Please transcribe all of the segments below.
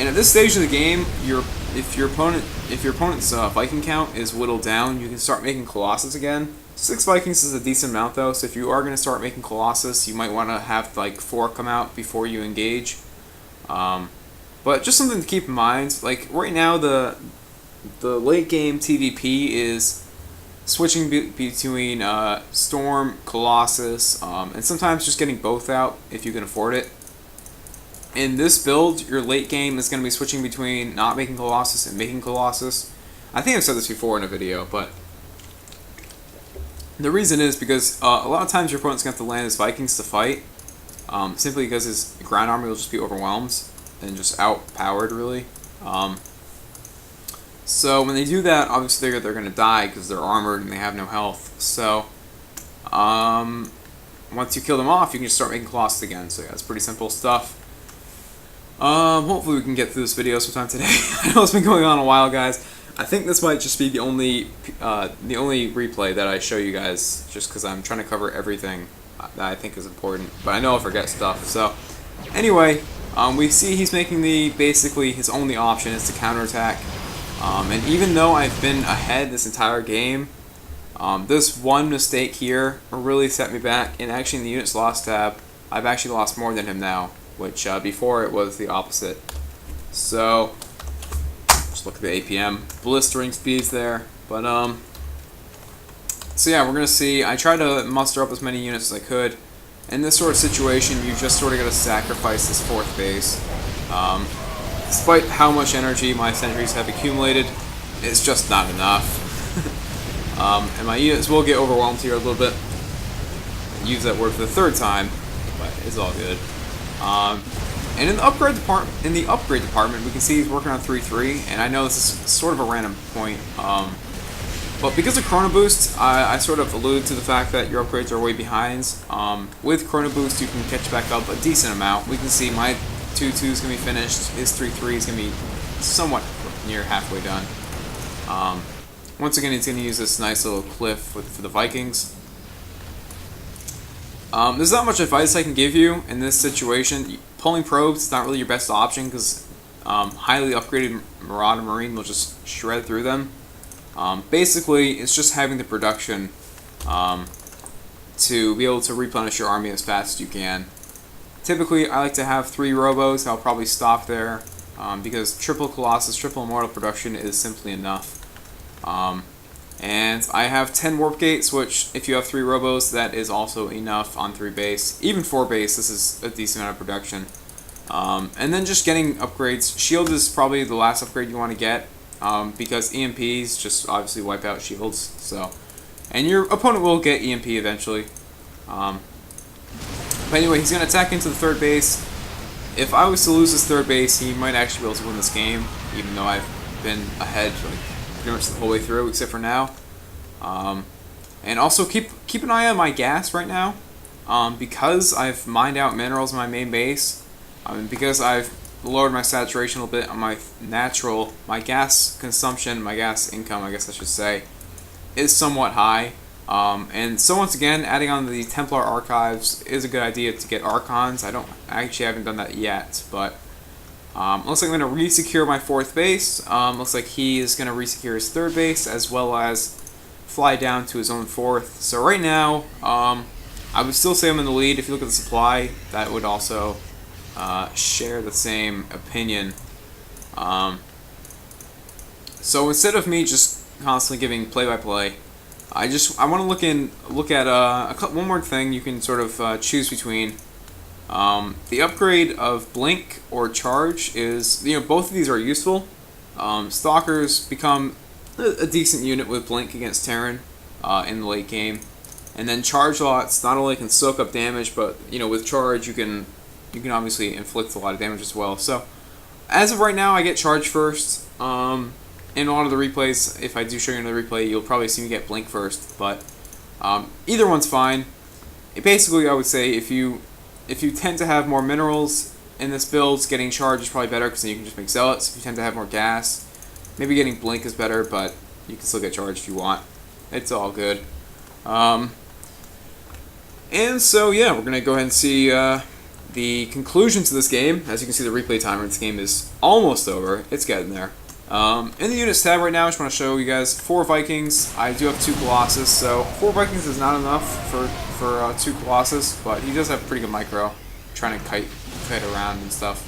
And at this stage of the game, if your opponent's Viking count is whittled down, you can start making Colossus again. 6 Vikings is a decent amount though, so if you are going to start making Colossus, you might want to have like 4 come out before you engage. But just something to keep in mind, like right now the late game TVP is switching between Storm, Colossus, and sometimes just getting both out if you can afford it. In this build, your late game is going to be switching between not making Colossus and making Colossus. I think I've said this before in a video, but the reason is because a lot of times your opponent's going to have to land his Vikings to fight, simply because his ground army will just be overwhelmed and just outpowered, really. So when they do that, obviously they're going to die because they're armored and they have no health. So once you kill them off, you can just start making Colossus again. So yeah, it's pretty simple stuff. Hopefully we can get through this video sometime today. I know it's been going on a while, guys. I think this might just be the only replay that I show you guys, just because I'm trying to cover everything that I think is important. But I know I'll forget stuff. So anyway, we see he's making basically his only option is to counterattack. And even though I've been ahead this entire game, this one mistake here really set me back. And actually in the units lost tab, I've actually lost more than him now, which before it was the opposite. So just look at the APM, blistering speeds there. But so yeah, we're gonna see. I tried to muster up as many units as I could. In this sort of situation, you just sort of gotta sacrifice this 4th base. Despite how much energy my sentries have accumulated, it's just not enough. And my units will get overwhelmed here a little bit. I use that word for the 3rd time, but it's all good. And in the upgrade department, we can see he's working on 3-3, and I know this is sort of a random point. But because of Chrono Boost, I sort of alluded to the fact that your upgrades are way behind. With Chrono Boost, you can catch back up a decent amount. We can see my 2-2 is going to be finished. His 3-3 is going to be somewhat near halfway done. Once again, he's going to use this nice little cliff for the Vikings. There's not much advice I can give you in this situation. Pulling probes is not really your best option because highly upgraded Marauder Marine will just shred through them. Basically, it's just having the production to be able to replenish your army as fast as you can. Typically, I like to have 3 robos. I'll probably stop there because triple Colossus, triple Immortal production is simply enough. And I have 10 warp gates, which if you have 3 robos, that is also enough on 3 base. Even 4 base, this is a decent amount of production. And then just getting upgrades. Shield is probably the last upgrade you want to get because EMPs just obviously wipe out shields. So, and your opponent will get EMP eventually. But anyway, he's going to attack into the 3rd base. If I was to lose this 3rd base, he might actually be able to win this game, even though I've been ahead like pretty much the whole way through, except for now. And also keep an eye on my gas right now, because I've mined out minerals in my main base, because I've lowered my saturation a little bit on my gas consumption, my gas income, I guess I should say, is somewhat high. And so once again, adding on the Templar archives is a good idea to get Archons. I actually haven't done that yet, but looks like I'm going to re-secure my 4th base. Looks like he is going to re-secure his 3rd base as well as fly down to his own 4th. So right now, I would still say I'm in the lead. If you look at the supply, that would also share the same opinion. So instead of me just constantly giving play-by-play, I want to look at one more thing you can sort of choose between. The upgrade of Blink or Charge is, both of these are useful. Stalkers become a decent unit with Blink against Terran in the late game. And then Charge lots not only can soak up damage, but with Charge you can obviously inflict a lot of damage as well. So as of right now, I get Charge first. In a lot of the replays, if I do show you another replay, you'll probably see me get Blink first. But either one's fine. Basically, I would say if you tend to have more minerals in this build, getting Charge is probably better because then you can just make Zealots. If you tend to have more gas, maybe getting Blink is better, but you can still get Charge if you want. It's all good. And so, yeah, we're going to go ahead and see the conclusion to this game, as you can see the replay timer, this game is almost over. It's getting there. In the units tab right now, I just want to show you guys 4 Vikings. I do have 2 Colossus, so 4 Vikings is not enough for 2 Colossus, but he does have pretty good micro, trying to kite around and stuff.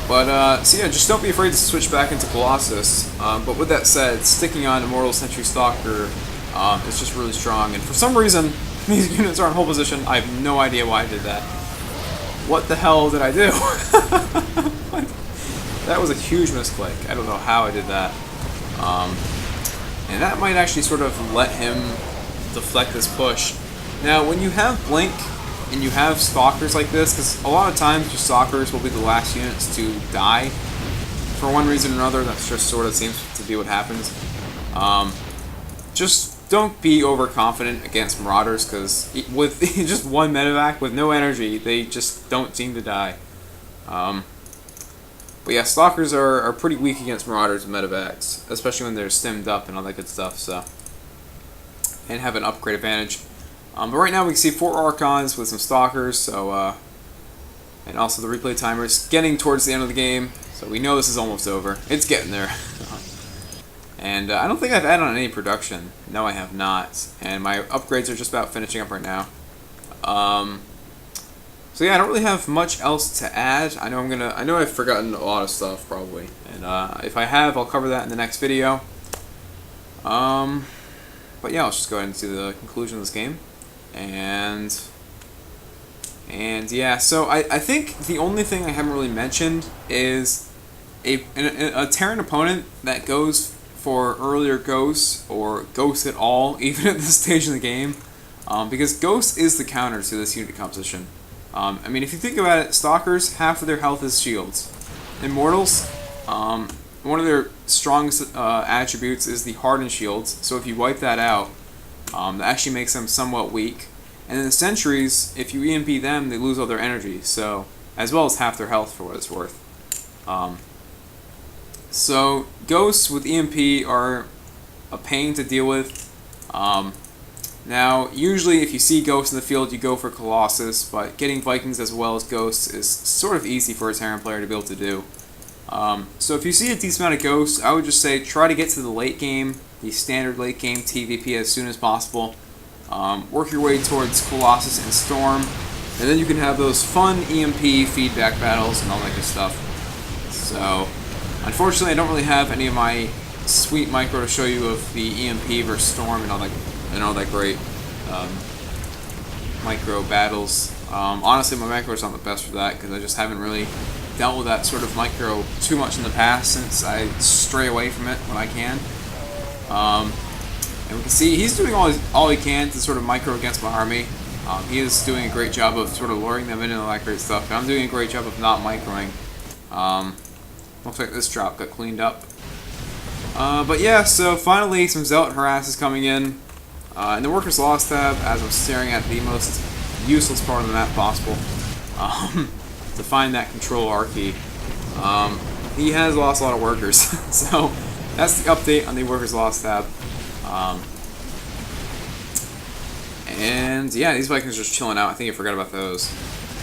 So yeah, just don't be afraid to switch back into Colossus. But with that said, sticking on Immortal Sentry Stalker is just really strong, and for some reason, these units are in hold position. I have no idea why I did that. What the hell did I do? That was a huge misclick. I don't know how I did that. And that might actually sort of let him deflect this push. Now, when you have Blink and you have Stalkers like this, because a lot of times your Stalkers will be the last units to die for one reason or another, that's just sort of seems to be what happens. Just don't be overconfident against Marauders, because with just one medevac with no energy, they just don't seem to die. But yeah, Stalkers are pretty weak against Marauders and medevacs, especially when they're stemmed up and all that good stuff, so. And have an upgrade advantage. But right now we can see 4 Archons with some Stalkers, so, and also the replay timer is getting towards the end of the game, so we know this is almost over. It's getting there. And I don't think I've added on any production. No, I have not. And my upgrades are just about finishing up right now. So yeah, I don't really have much else to add. I know I've forgotten a lot of stuff probably, and if I have, I'll cover that in the next video. But yeah, let's just go ahead and see the conclusion of this game, and yeah. So I think the only thing I haven't really mentioned is a Terran opponent that goes for earlier Ghosts or Ghosts at all, even at this stage in the game, because Ghost is the counter to this unit composition. I mean, if you think about it, Stalkers, half of their health is shields. Immortals, one of their strongest attributes is the hardened shields, so if you wipe that out, that actually makes them somewhat weak. And then the sentries, if you EMP them, they lose all their energy, so as well as half their health for what it's worth. So Ghosts with EMP are a pain to deal with. Now, usually if you see Ghosts in the field, you go for Colossus, but getting Vikings as well as Ghosts is sort of easy for a Terran player to be able to do. So if you see a decent amount of Ghosts, I would just say try to get to the late game, the standard late game TVP as soon as possible. Work your way towards Colossus and Storm, and then you can have those fun EMP feedback battles and all that good stuff. So, unfortunately I don't really have any of my sweet micro to show you of the EMP versus Storm and all that great micro battles. Honestly, my micro is not the best for that because I just haven't really dealt with that sort of micro too much in the past since I stray away from it when I can. And we can see he's doing all he can to sort of micro against my army. He is doing a great job of sort of luring them into all that great stuff. But I'm doing a great job of not microing. Looks like this drop got cleaned up. But yeah, so finally some Zealot harass is coming in. In the Workers Lost tab, as I'm staring at the most useless part of the map possible, to find that Control R key. He has lost a lot of workers, so that's the update on the Workers Lost tab. And yeah, these Vikings are just chilling out. I think I forgot about those.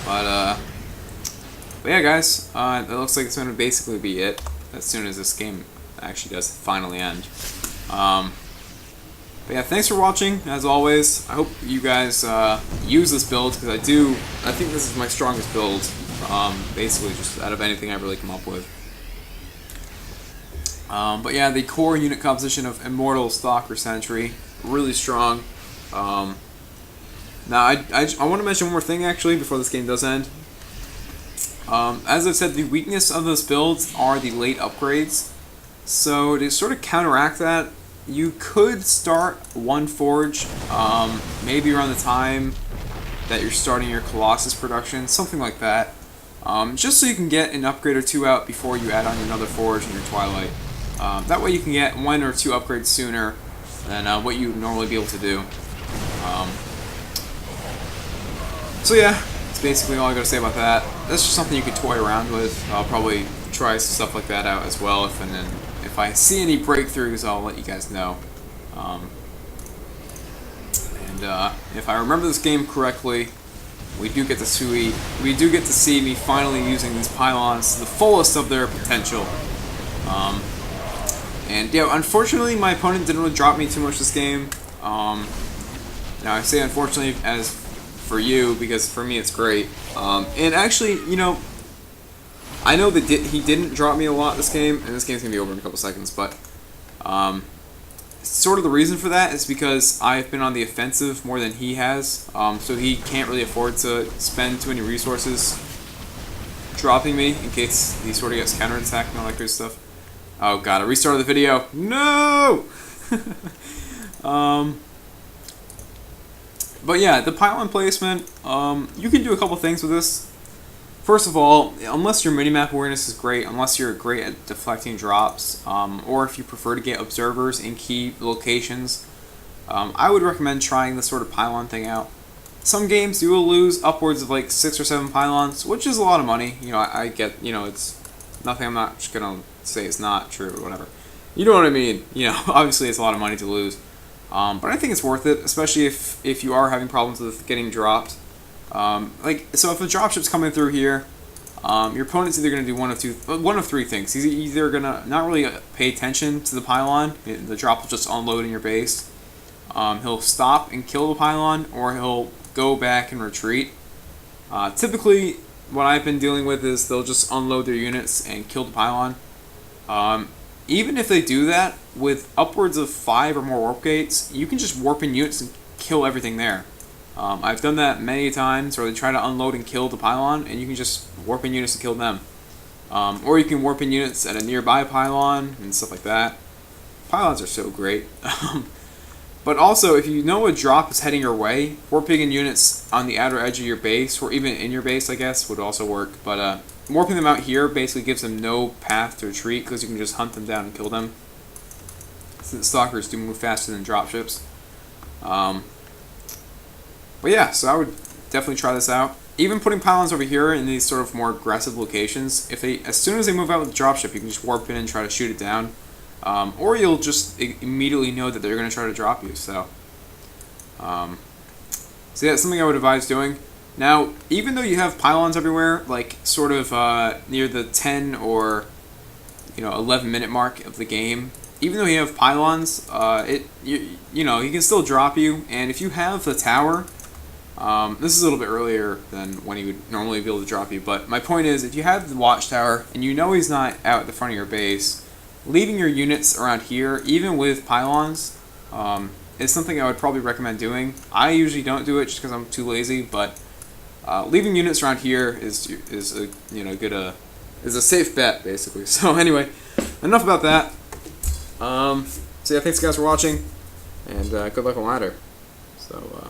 But yeah, guys, it looks like it's going to basically be it as soon as this game actually does finally end. But yeah, thanks for watching, as always. I hope you guys use this build, because I think this is my strongest build, basically just out of anything I've really come up with. But yeah, the core unit composition of Immortal, Stalker, Sentry, really strong. Now, I want to mention one more thing, actually, before this game does end. As I've said, the weakness of this build are the late upgrades. So to sort of counteract that, you could start one forge, maybe around the time that you're starting your Colossus production, something like that, just so you can get an upgrade or two out before you add on another forge in your Twilight. That way you can get 1 or 2 upgrades sooner than what you would normally be able to do. So yeah, that's basically all I gotta say about that. That's just something you could toy around with. I'll probably try stuff like that out as well, if I see any breakthroughs, I'll let you guys know. If I remember this game correctly, we do get to see me finally using these pylons to the fullest of their potential. And yeah, unfortunately, my opponent didn't really drop me too much this game. Now I say unfortunately as for you, because for me it's great. And actually, you know, I know that he didn't drop me a lot this game, and this game's gonna be over in a couple seconds, but sort of the reason for that is because I've been on the offensive more than he has, so he can't really afford to spend too many resources dropping me in case he sort of gets counterattacked and all that good stuff. Oh god, I restarted the video. No! But yeah, the pylon placement, you can do a couple things with this. First of all, unless your minimap awareness is great, unless you're great at deflecting drops, or if you prefer to get observers in key locations, I would recommend trying this sort of pylon thing out. Some games you will lose upwards of like 6 or 7 pylons, which is a lot of money. You know, I get, you know, it's nothing I'm not just gonna say it's not true or whatever. You know what I mean? You know, obviously it's a lot of money to lose. But I think it's worth it, especially if you are having problems with getting dropped. So if a dropship's coming through here, your opponent's either going to do one of three things. He's either going to not really pay attention to the pylon, the drop will just unload in your base. He'll stop and kill the pylon, or he'll go back and retreat. Typically, what I've been dealing with is they'll just unload their units and kill the pylon. Even if they do that, with upwards of 5 or more warp gates, you can just warp in units and kill everything there. I've done that many times, where they try to unload and kill the pylon, and you can just warp in units to kill them. Or you can warp in units at a nearby pylon, and stuff like that. Pylons are so great. But also, if you know a drop is heading your way, warping in units on the outer edge of your base, or even in your base, I guess, would also work. But warping them out here basically gives them no path to retreat, because you can just hunt them down and kill them. Since stalkers do move faster than dropships. But yeah, so I would definitely try this out. Even putting pylons over here in these sort of more aggressive locations, as soon as they move out with the dropship, you can just warp in and try to shoot it down. Or you'll just immediately know that they're going to try to drop you. So yeah, that's something I would advise doing. Now, even though you have pylons everywhere, like sort of near the 10 or 11-minute mark of the game, even though you have pylons, you know, he can still drop you. And if you have the tower, this is a little bit earlier than when he would normally be able to drop you, but my point is, if you have the watchtower and you know he's not out at the front of your base, leaving your units around here, even with pylons, is something I would probably recommend doing. I usually don't do it just because I'm too lazy, but leaving units around here is a safe bet, basically. So anyway, enough about that. So yeah, thanks guys for watching, and good luck on ladder. So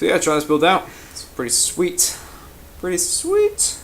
yeah, try this build out. It's pretty sweet. Pretty sweet.